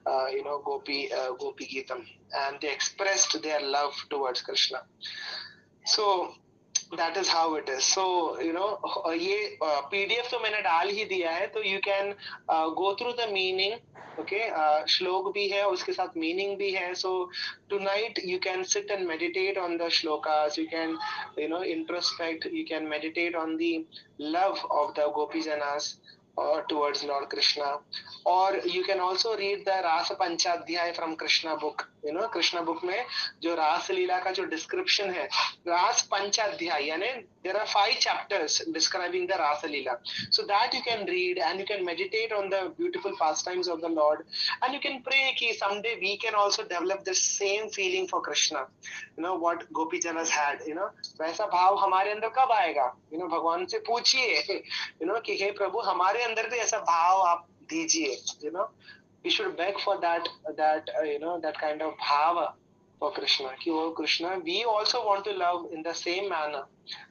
Gopi Geetam, and they expressed their love towards Krishna. So That is how it is. So ये PDF तो मैंने डाल ही दिया है, तो you can go through the meaning. Okay, श्लोक भी है, उसके साथ मीनिंग भी है. So tonight you can sit and meditate on the shlokas. You can introspect. You can meditate on the love of the Gopi Janas or towards Lord Krishna. Or you can also read the Rasa Panchadhyay from Krishna book. Krishna book में जो रास लीला का जो डिस्क्रिप्शन है, रास पंचाध्याय यानी there are 5 chapters describing the Rasa Leela. So that you can read and you can meditate on the beautiful pastimes of the Lord, and you can pray कि someday we can also develop the same feeling for Krishna. What Gopi Janas had. वैसा भाव हमारे अंदर कब आएगा? भगवान से पूछिए कि हे प्रभु हमारे अंदर भी ऐसा भाव आप दीजिए. We should beg for that kind of bhava for Krishna. Ki, oh Krishna, we also want to love in the same manner.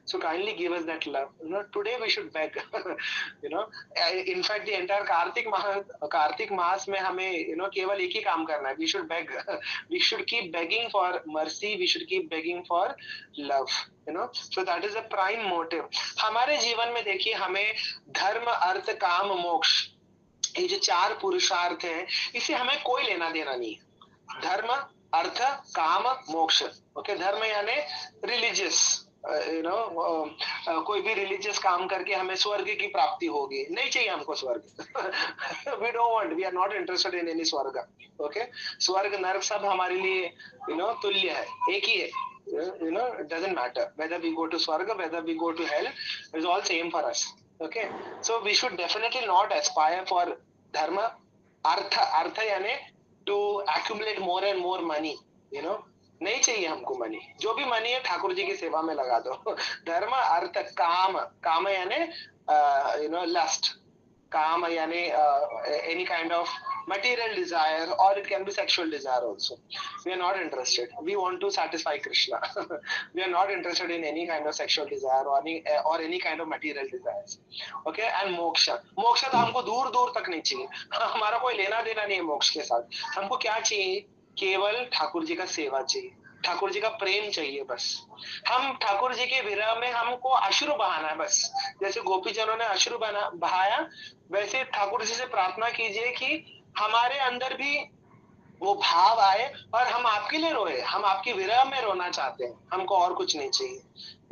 So kindly give us that love. Today we should beg. In fact, the entire Kartik Maas में हमें केवल एक ही काम करना है. We should beg. We should keep begging for mercy. We should keep begging for love. So that is a prime motive. हमारे जीवन में देखिए, हमें धर्म, अर्थ, काम, मोक्ष, ये जो 4 पुरुषार्थ है, इससे हमें कोई लेना देना नहीं है. धर्म, अर्थ, काम, मोक्ष. ओके, धर्म यानी रिलीजियस, कोई भी रिलीजियस काम करके हमें स्वर्ग की प्राप्ति होगी. नहीं चाहिए हमको स्वर्ग. We don't want, we are not interested in any swarg. Okay, स्वर्ग नरक सब हमारे लिए तुल्य है, एक ही है. It doesn't matter whether we go to swarga, whether we go to hell, it's all same for us. Okay, so we should definitely not aspire for dharma, artha यानी to accumulate more and more money. नहीं चाहिए हमको मनी. जो भी मनी है ठाकुर जी की सेवा में लगा दो. धर्म, अर्थ, काम यानी लस्ट, काम यानी any kind of material desire, or it can be sexual desire also. We are not interested. We want to satisfy Krishna. We are not interested in any kind of sexual desire or any kind of material desires. Okay, and moksha तो हमको दूर दूर तक नहीं चाहिए. हमारा कोई लेना देना नहीं है मोक्ष के साथ. हमको क्या चाहिए? केवल ठाकुर जी का सेवा चाहिए, ठाकुर जी का प्रेम चाहिए बस. हम ठाकुर जी के विरह में हमको अश्रु बहाना है बस. जैसे गोपी जनों ने अश्रु बहाया, वैसे ठाकुर जी से प्रार्थना कीजिए कि हमारे अंदर भी वो भाव आए और हम आपके लिए रोए. हम आपके विरह में रोना चाहते हैं, हमको और कुछ नहीं चाहिए.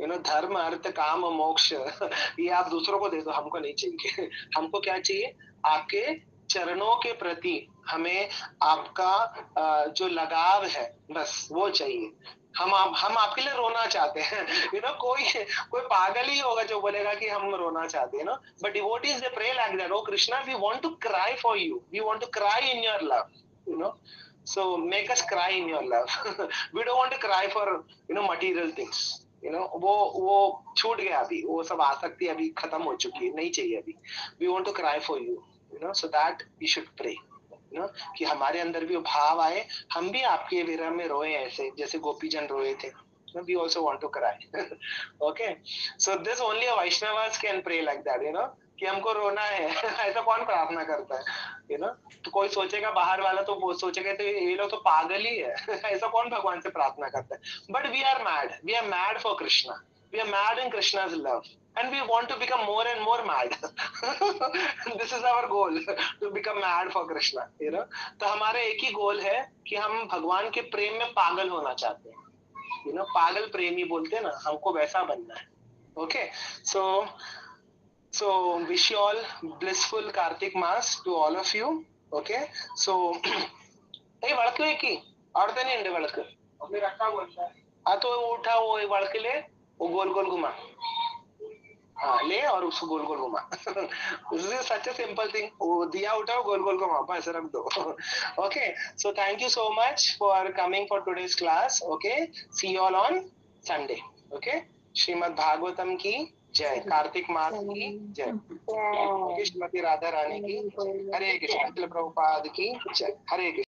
धर्म, अर्थ, काम, मोक्ष ये आप दूसरों को दे दो, हमको नहीं चाहिए. हमको क्या चाहिए? आपके चरणों के प्रति हमें आपका जो लगाव है, बस वो चाहिए. हम आपके लिए रोना चाहते हैं. कोई पागल ही होगा जो बोलेगा कि हम रोना चाहते हैं. But devotees, they pray like that. Oh Krishna, we want to cry for you. We want to cry in your love. So make us cry in your love. We don't want to cry for material things. वो छूट गया अभी, वो सब आसक्ति अभी खत्म हो चुकी है, नहीं चाहिए अभी. We want to cry for you. So that we should pray. कि हमारे अंदर भी वो भाव आए, हम भी आपके विरह में रोए ऐसे जैसे गोपी जन रोए थे. We also want to cry. Okay, so this only a Vaishnavas can pray like that. कि हमको रोना है. ऐसा कौन प्रार्थना करता है? तो कोई सोचेगा, बाहर वाला तो वो सोचेगा तो ये लोग तो पागल ही है. ऐसा कौन भगवान से प्रार्थना करता है? But we are mad. We are mad for Krishna. We are mad in Krishna's love. And we want to become more and more mad. This is our goal, to become mad for Krishna. तो हमारा एक ही गोल है कि हम भगवान के प्रेम में पागल होना चाहते हैं. पागल प्रेमी बोलते हैं ना, हमको वैसा बनना है. Okay, so wish you all blissful Kartik Mass to all of you. Okay, so hey वड़क ले की और तो नहीं अंडे वड़क अपने रखा बोलता है. हाँ तो उठा वो वड़क ले, वो गोल गोल घुमा. हाँ ले और उसको गोल गोल घुमा. This is such a simple thing. वो दिया उठाओ, गोल गोल घुमा, बस रख दो. Okay, so thank you so much for coming for today's class. Okay, see you all on Sunday. Okay, Shrimad Bhagavatam की जय, कार्तिक मास की जय, श्रीमती राधा रानी की. हरे कृष्ण. प्रभुपाद की जय. हरे कृष्ण.